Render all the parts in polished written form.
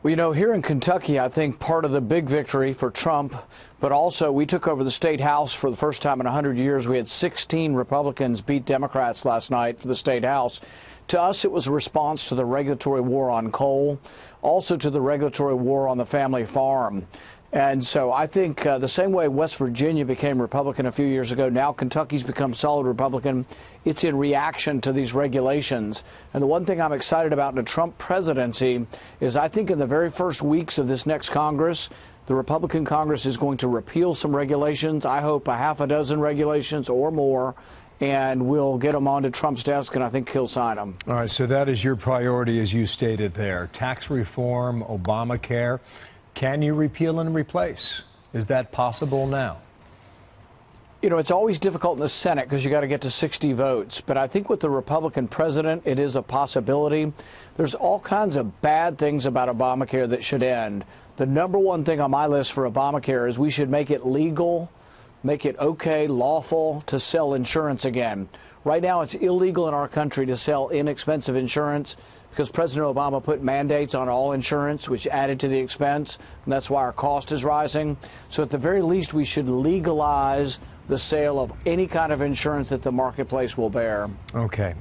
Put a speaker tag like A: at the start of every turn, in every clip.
A: Well, you know, here in Kentucky, I think part of the big victory for Trump, but also we took over the state house for the first time in 100 years. We had 16 Republicans beat Democrats last night for the state house. To us, it was a response to the regulatory war on coal, also to the regulatory war on the family farm. And so I think the same way West Virginia became Republican a few years ago, now Kentucky's become solid Republican. It's in reaction to these regulations. And the one thing I'm excited about in the Trump presidency is I think in the very first weeks of this next Congress, the Republican Congress is going to repeal some regulations. I hope a half a dozen regulations or more, and we'll get them onto Trump's desk, and I think he'll sign them.
B: All right, so that is your priority, as you stated there. Tax reform, Obamacare. Can you repeal and replace? Is that possible now?
A: You know, it's always difficult in the Senate because you got to get to 60 votes. But I think with the Republican president, it is a possibility. There's all kinds of bad things about Obamacare that should end. The number one thing on my list for Obamacare is we should make it legal, make it okay, lawful to sell insurance again. Right now, it's illegal in our country to sell inexpensive insurance because President Obama put mandates on all insurance, which added to the expense, and that's why our cost is rising. So at the very least, we should legalize the sale of any kind of insurance that the marketplace will bear.
B: Okay.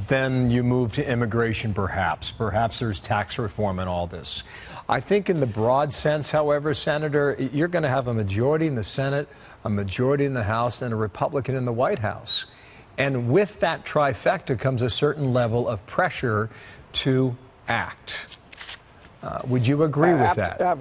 B: Then you move to immigration, perhaps. Perhaps there's tax reform in all this. I think in the broad sense, however, Senator, you're going to have a majority in the Senate, a majority in the House, and a Republican in the White House. And with that trifecta comes a certain level of pressure to act. Would you agree with that?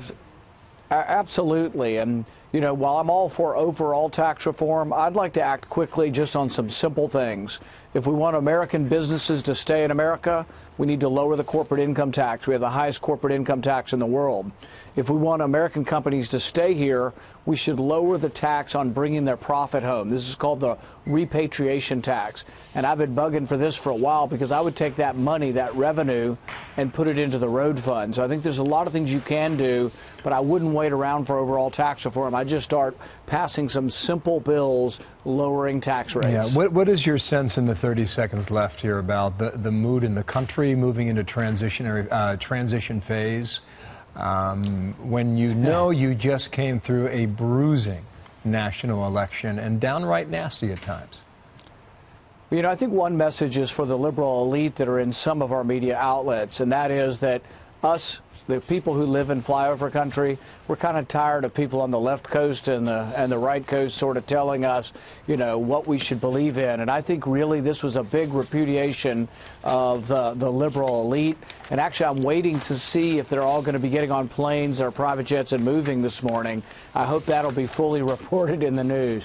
A: Absolutely. And, you know, while I'm all for overall tax reform, I'd like to act quickly just on some simple things. If we want American businesses to stay in America, we need to lower the corporate income tax. We have the highest corporate income tax in the world. If we want American companies to stay here, we should lower the tax on bringing their profit home. This is called the repatriation tax. And I've been bugging for this for a while because I would take that money, that revenue, and put it into the road fund. So I think there's a lot of things you can do, but I wouldn't wait around for overall tax reform. I'd just start passing some simple bills lowering tax rates.
B: Yeah. What is your sense in the 30 seconds left here about the mood in the country moving into transition phase? When you know you just came through a bruising national election and downright nasty at times?
A: You know, I think one message is for the liberal elite that are in some of our media outlets, and that is that us, the people who live in flyover country, we're kind of tired of people on the left coast and the right coast sort of telling us, you know, what we should believe in. And I think really this was a big repudiation of the liberal elite. And actually, I'm waiting to see if they're all going to be getting on planes or private jets and moving this morning. I hope that'll be fully reported in the news.